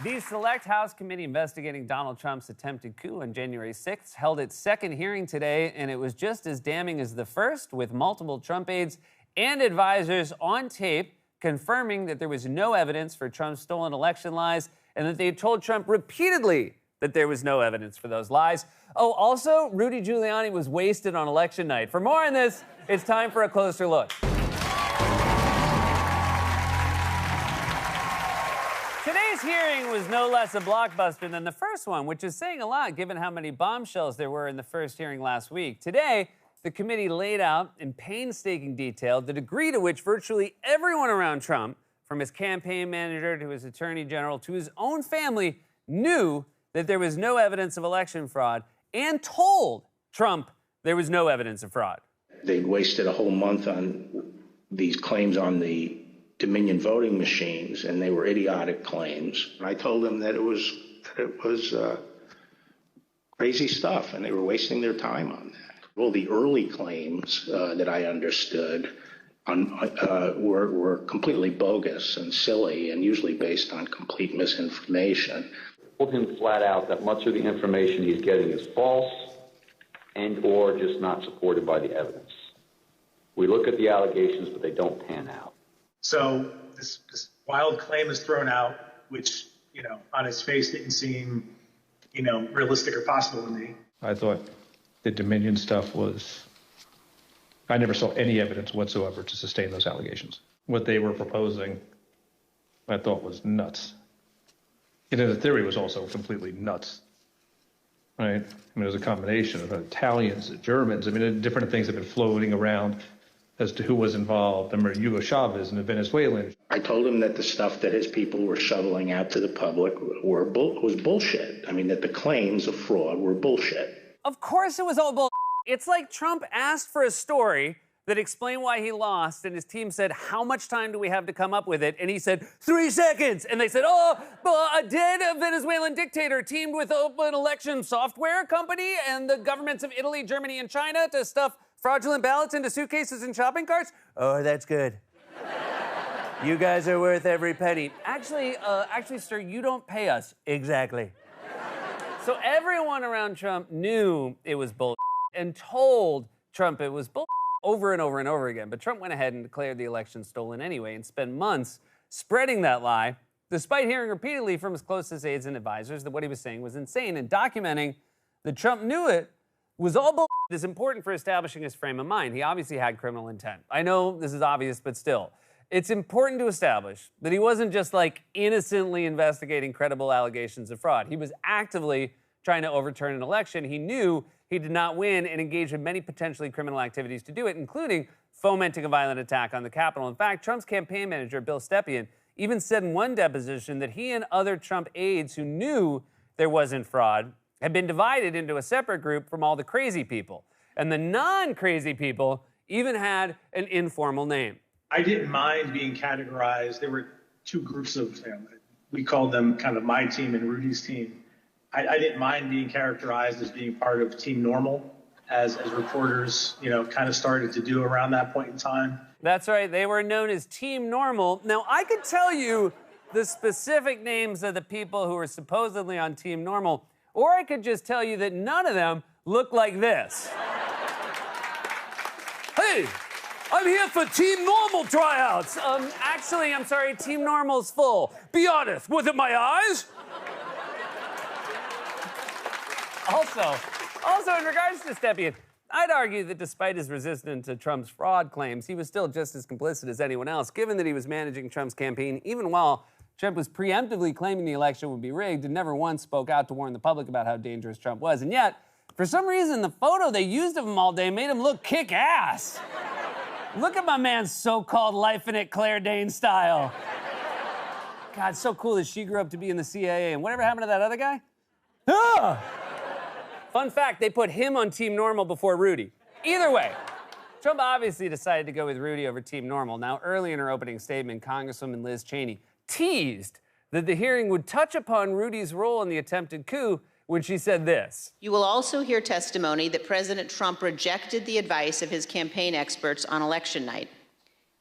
The Select House Committee investigating Donald Trump's attempted coup on January 6th held its second hearing today, and it was just as damning as the first, with multiple Trump aides and advisors on tape confirming that there was no evidence for Trump's stolen election lies and that they had told Trump repeatedly that there was no evidence for those lies. Oh, also, Rudy Giuliani was wasted on election night. For more on this, it's time for a closer look. Today's hearing was no less a blockbuster than the first one, which is saying a lot given how many bombshells there were in the first hearing last week. Today, the committee laid out in painstaking detail the degree to which virtually everyone around Trump, from his campaign manager to his attorney general to his own family, knew that there was no evidence of election fraud and told Trump there was no evidence of fraud. They wasted a whole month on these claims on the Dominion voting machines, and they were idiotic claims. And I told them that it was crazy stuff, and they were wasting their time on that. Well, the early claims that I understood were completely bogus and silly, and usually based on complete misinformation. Told him flat out that much of the information he's getting is false and or just not supported by the evidence. We look at the allegations, but they don't pan out. So this wild claim is thrown out, which, on its face didn't seem, realistic or possible to me. I thought the Dominion stuff I never saw any evidence whatsoever to sustain those allegations. What they were proposing, I thought was nuts. The theory was also completely nuts, right? It was a combination of Italians, Germans. Different things have been floating around as to who was involved. I remember Hugo Chavez and the Venezuelan. I told him that the stuff that his people were shoveling out to the public was bullshit. That the claims of fraud were bullshit. Of course it was all bull. It's like Trump asked for a story that explained why he lost, and his team said, how much time do we have to come up with it? And he said, 3 seconds. And they said, a dead Venezuelan dictator teamed with an election software company and the governments of Italy, Germany, and China to stuff fraudulent ballots into suitcases and shopping carts? Oh, that's good. You guys are worth every penny. Actually, sir, you don't pay us. Exactly. So everyone around Trump knew it was bull and told Trump it was bull over and over and over again. But Trump went ahead and declared the election stolen anyway and spent months spreading that lie, despite hearing repeatedly from his closest aides and advisors that what he was saying was insane, and documenting that Trump knew it was all bull is important for establishing his frame of mind. He obviously had criminal intent. I know this is obvious, but still. It's important to establish that he wasn't just innocently investigating credible allegations of fraud. He was actively trying to overturn an election he knew he did not win and engaged in many potentially criminal activities to do it, including fomenting a violent attack on the Capitol. In fact, Trump's campaign manager, Bill Stepien, even said in one deposition that he and other Trump aides who knew there wasn't fraud had been divided into a separate group from all the crazy people. And the non-crazy people even had an informal name. I didn't mind being categorized. There were two groups of, we called them kind of my team and Rudy's team. I didn't mind being characterized as being part of Team Normal, as reporters, kind of started to do around that point in time. That's right. They were known as Team Normal. Now, I could tell you the specific names of the people who were supposedly on Team Normal, or I could just tell you that none of them look like this. Hey, I'm here for Team Normal tryouts. Actually, I'm sorry, Team Normal's full. Be honest, was it my eyes? Also, in regards to Stepien, I'd argue that despite his resistance to Trump's fraud claims, he was still just as complicit as anyone else, given that he was managing Trump's campaign even while Trump was preemptively claiming the election would be rigged and never once spoke out to warn the public about how dangerous Trump was. And yet, for some reason, the photo they used of him all day made him look kick-ass. Look at my man's so-called life in it Claire Danes style. God, so cool that she grew up to be in the CIA. And whatever happened to that other guy? Ah! Fun fact, they put him on Team Normal before Rudy. Either way, Trump obviously decided to go with Rudy over Team Normal. Now, early in her opening statement, Congresswoman Liz Cheney teased that the hearing would touch upon Rudy's role in the attempted coup when she said this. You will also hear testimony that President Trump rejected the advice of his campaign experts on election night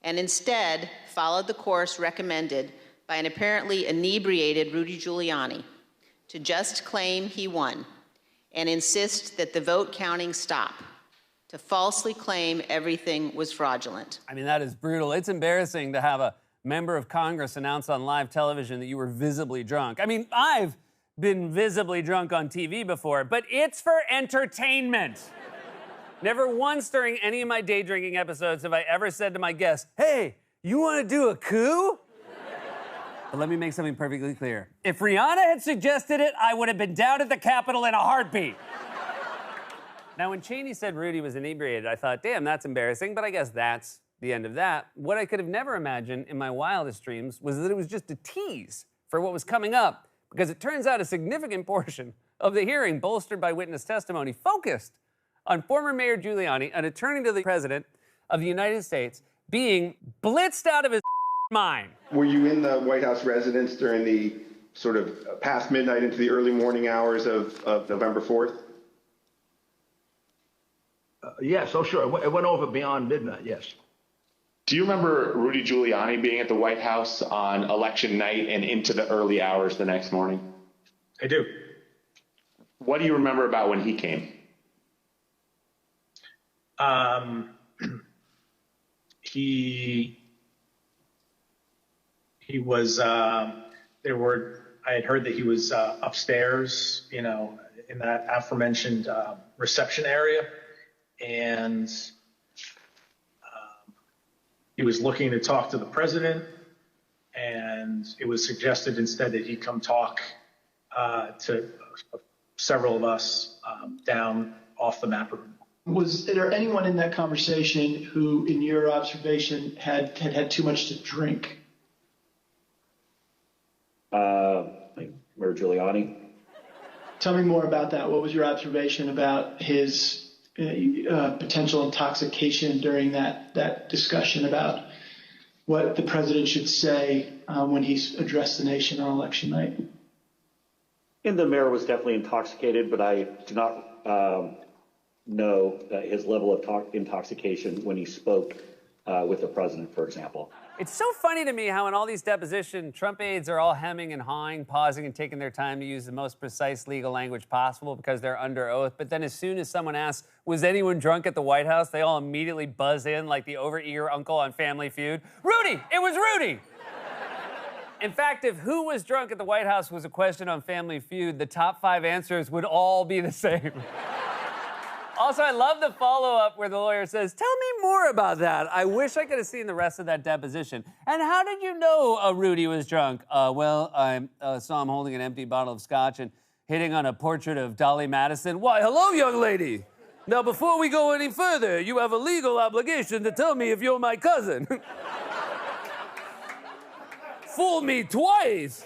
and instead followed the course recommended by an apparently inebriated Rudy Giuliani to just claim he won and insist that the vote counting stop, to falsely claim everything was fraudulent. I mean, that is brutal. It's embarrassing to have a member of Congress announce on live television that you were visibly drunk. I mean, I've been visibly drunk on TV before, but it's for entertainment. Never once during any of my day drinking episodes have I ever said to my guests, hey, you want to do a coup? But let me make something perfectly clear. If Rihanna had suggested it, I would have been down at the Capitol in a heartbeat. Now, when Cheney said Rudy was inebriated, I thought, damn, that's embarrassing, but I guess that's the end of that. What I could have never imagined in my wildest dreams was that it was just a tease for what was coming up, because it turns out a significant portion of the hearing, bolstered by witness testimony, focused on former Mayor Giuliani, an attorney to the President of the United States, being blitzed out of his mind. Were you in the White House residence during the sort of past midnight into the early morning hours of November 4th? Yes, oh sure, it went over beyond midnight, yes. Do you remember Rudy Giuliani being at the White House on election night and into the early hours the next morning? I do. What do you remember about when he came? He was, I had heard that he was upstairs, in that aforementioned reception area. And he was looking to talk to the president. And it was suggested instead that he come talk to several of us down off the map room. Was there anyone in that conversation who, in your observation, had too much to drink? Like Mayor Giuliani. Tell me more about that. What was your observation about his potential intoxication during that discussion about what the president should say when he's addressed the nation on election night? And the mayor was definitely intoxicated, but I do not know his level of intoxication when he spoke with the president, for example. It's so funny to me how in all these depositions, Trump aides are all hemming and hawing, pausing and taking their time to use the most precise legal language possible because they're under oath. But then as soon as someone asks, was anyone drunk at the White House? They all immediately buzz in like the overeager uncle on Family Feud. Rudy! It was Rudy! In fact, if who was drunk at the White House was a question on Family Feud, the top 5 answers would all be the same. Also, I love the follow-up where the lawyer says, tell me more about that. I wish I could have seen the rest of that deposition. And how did you know Rudy was drunk? Well, I saw him holding an empty bottle of scotch and hitting on a portrait of Dolly Madison. Why, hello, young lady. Now, before we go any further, you have a legal obligation to tell me if you're my cousin. Fool me twice.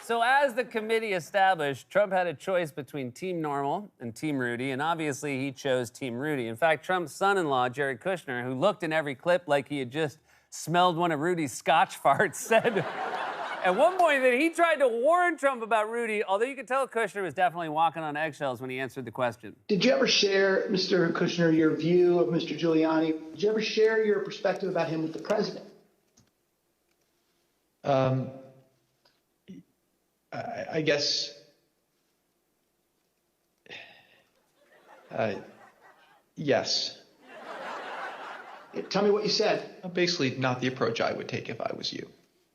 So as the committee established, Trump had a choice between Team Normal and Team Rudy, and obviously he chose Team Rudy. In fact, Trump's son-in-law, Jared Kushner, who looked in every clip like he had just smelled one of Rudy's scotch farts, said at one point that he tried to warn Trump about Rudy, although you could tell Kushner was definitely walking on eggshells when he answered the question. Did you ever share, Mr. Kushner, your view of Mr. Giuliani? Did you ever share your perspective about him with the president? I guess, yes. Tell me what you said. Basically, not the approach I would take if I was you.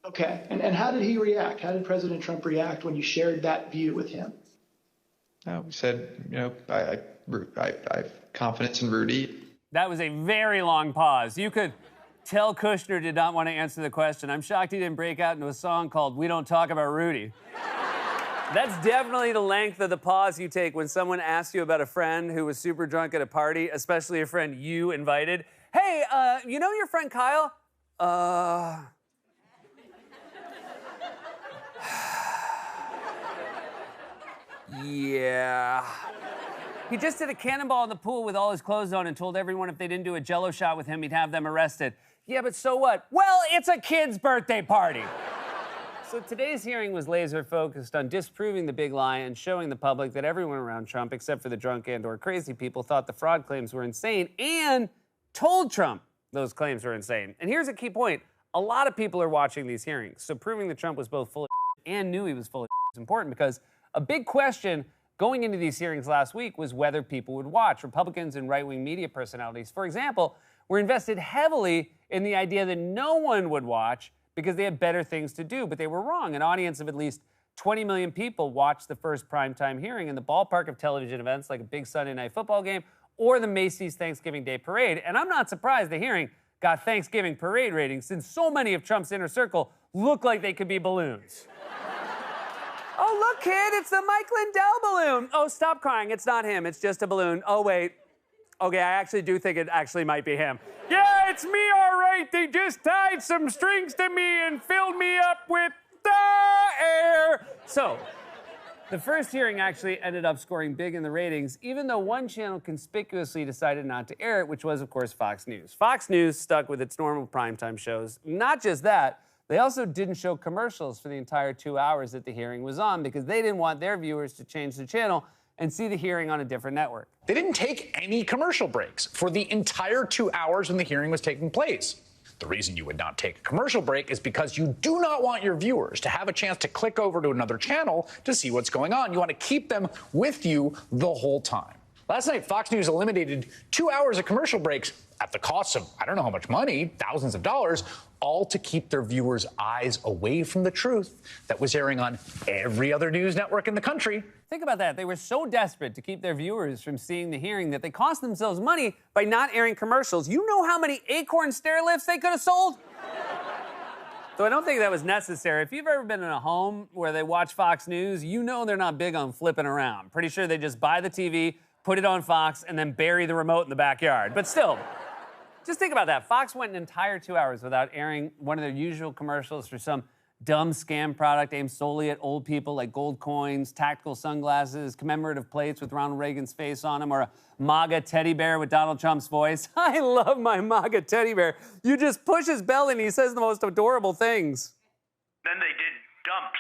Okay. And how did he react? How did President Trump react when you shared that view with him? We said, I have confidence in Rudy. That was a very long pause. You could tell Kushner did not want to answer the question. I'm shocked he didn't break out into a song called We Don't Talk About Rudy. That's definitely the length of the pause you take when someone asks you about a friend who was super drunk at a party, especially a friend you invited. Hey, you know your friend Kyle? Yeah. He just did a cannonball in the pool with all his clothes on and told everyone if they didn't do a Jell-O shot with him, he'd have them arrested. Yeah, but so what? Well, it's a kid's birthday party. So today's hearing was laser focused on disproving the big lie and showing the public that everyone around Trump, except for the drunk and/or crazy people, thought the fraud claims were insane and told Trump those claims were insane. And here's a key point. A lot of people are watching these hearings, so proving that Trump was both full of and knew he was full of is important because a big question going into these hearings last week was whether people would watch. Republicans and right-wing media personalities, for example, were invested heavily in the idea that no one would watch because they had better things to do, but they were wrong. An audience of at least 20 million people watched the first primetime hearing in the ballpark of television events like a big Sunday night football game or the Macy's Thanksgiving Day Parade. And I'm not surprised the hearing got Thanksgiving parade ratings since so many of Trump's inner circle look like they could be balloons. Oh, look, kid, it's the Mike Lindell balloon. Oh, stop crying. It's not him. It's just a balloon. Oh, wait. Okay, I actually do think it actually might be him. Yeah, it's me, all right. They just tied some strings to me and filled me up with the air. So, the first hearing actually ended up scoring big in the ratings, even though one channel conspicuously decided not to air it, which was, of course, Fox News. Fox News stuck with its normal primetime shows. Not just that, they also didn't show commercials for the entire 2 hours that the hearing was on because they didn't want their viewers to change the channel and see the hearing on a different network. They didn't take any commercial breaks for the entire 2 hours when the hearing was taking place. The reason you would not take a commercial break is because you do not want your viewers to have a chance to click over to another channel to see what's going on. You want to keep them with you the whole time. Last night, Fox News eliminated 2 hours of commercial breaks at the cost of, I don't know how much money, thousands of dollars, all to keep their viewers' eyes away from the truth that was airing on every other news network in the country. Think about that. They were so desperate to keep their viewers from seeing the hearing that they cost themselves money by not airing commercials. You know how many Acorn stair lifts they could have sold? So I don't think that was necessary. If you've ever been in a home where they watch Fox News, you know they're not big on flipping around. Pretty sure they just buy the TV, put it on Fox, and then bury the remote in the backyard. But still, just think about that. Fox went an entire 2 hours without airing one of their usual commercials for some dumb scam product aimed solely at old people like gold coins, tactical sunglasses, commemorative plates with Ronald Reagan's face on them, or a MAGA teddy bear with Donald Trump's voice. I love my MAGA teddy bear. You just push his belly and he says the most adorable things. Then they did dumps.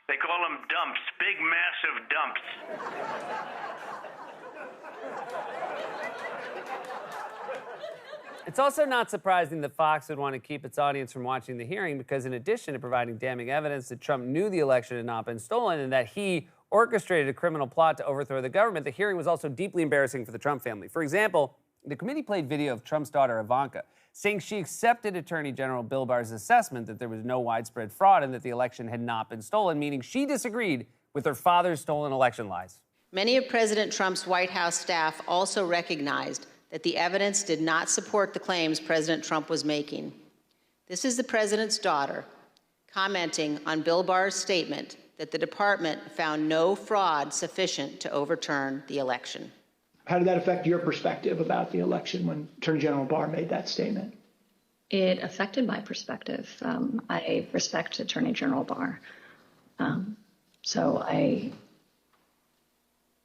They call them dumps, big, massive dumps. It's also not surprising that Fox would want to keep its audience from watching the hearing because in addition to providing damning evidence that Trump knew the election had not been stolen and that he orchestrated a criminal plot to overthrow the government, the hearing was also deeply embarrassing for the Trump family. For example, the committee played video of Trump's daughter, Ivanka, saying she accepted Attorney General Bill Barr's assessment that there was no widespread fraud and that the election had not been stolen, meaning she disagreed with her father's stolen election lies. Many of President Trump's White House staff also recognized that the evidence did not support the claims President Trump was making. This is the president's daughter commenting on Bill Barr's statement that the department found no fraud sufficient to overturn the election. How did that affect your perspective about the election when Attorney General Barr made that statement? It affected my perspective. I respect Attorney General Barr. So I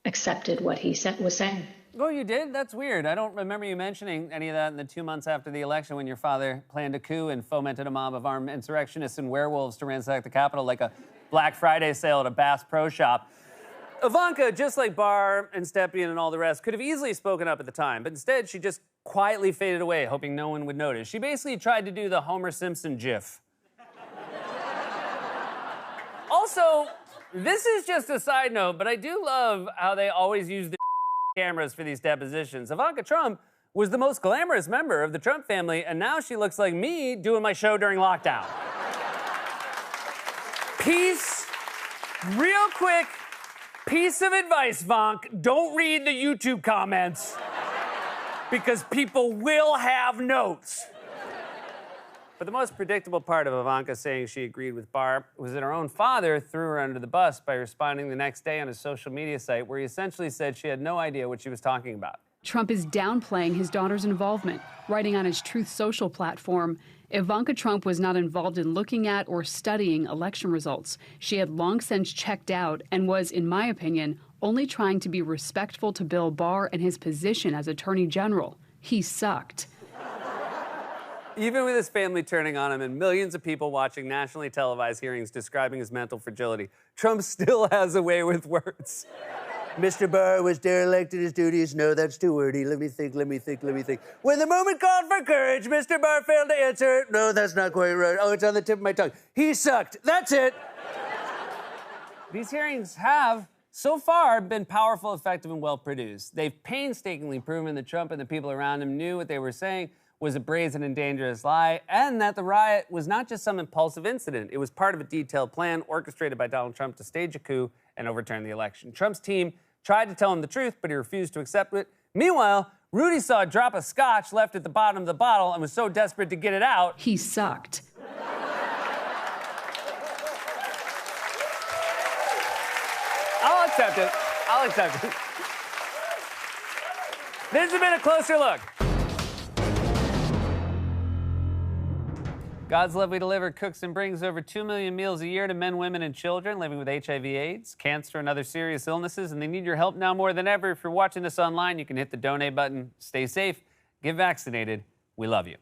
accepted what he was saying. Oh, you did? That's weird. I don't remember you mentioning any of that in the 2 months after the election when your father planned a coup and fomented a mob of armed insurrectionists and werewolves to ransack the Capitol like a Black Friday sale at a Bass Pro Shop. Ivanka, just like Barr and Stepien and all the rest, could have easily spoken up at the time, but instead she just quietly faded away, hoping no one would notice. She basically tried to do the Homer Simpson gif. Also, this is just a side note, but I do love how they always use the cameras for these depositions. Ivanka Trump was the most glamorous member of the Trump family, and now she looks like me doing my show during lockdown. Real quick, piece of advice, Vonk. Don't read the YouTube comments because people will have notes. But the most predictable part of Ivanka saying she agreed with Barr was that her own father threw her under the bus by responding the next day on his social media site where he essentially said she had no idea what she was talking about. Trump is downplaying his daughter's involvement, writing on his Truth Social platform, Ivanka Trump was not involved in looking at or studying election results. She had long since checked out and was, in my opinion, only trying to be respectful to Bill Barr and his position as Attorney General. He sucked. Even with his family turning on him and millions of people watching nationally televised hearings describing his mental fragility, Trump still has a way with words. Mr. Barr was derelict in his duties. No, that's too wordy. Let me think. When the moment called for courage, Mr. Barr failed to answer. No, that's not quite right. Oh, it's on the tip of my tongue. He sucked. That's it. These hearings have, so far, been powerful, effective, and well-produced. They've painstakingly proven that Trump and the people around him knew what they were saying was a brazen and dangerous lie, and that the riot was not just some impulsive incident. It was part of a detailed plan orchestrated by Donald Trump to stage a coup and overturn the election. Trump's team tried to tell him the truth, but he refused to accept it. Meanwhile, Rudy saw a drop of scotch left at the bottom of the bottle and was so desperate to get it out. He sucked. I'll accept it. This has been a closer look. God's Love We Deliver cooks and brings over 2 million meals a year to men, women, and children living with HIV/AIDS, cancer, and other serious illnesses, and they need your help now more than ever. If you're watching this online, you can hit the donate button. Stay safe, get vaccinated. We love you.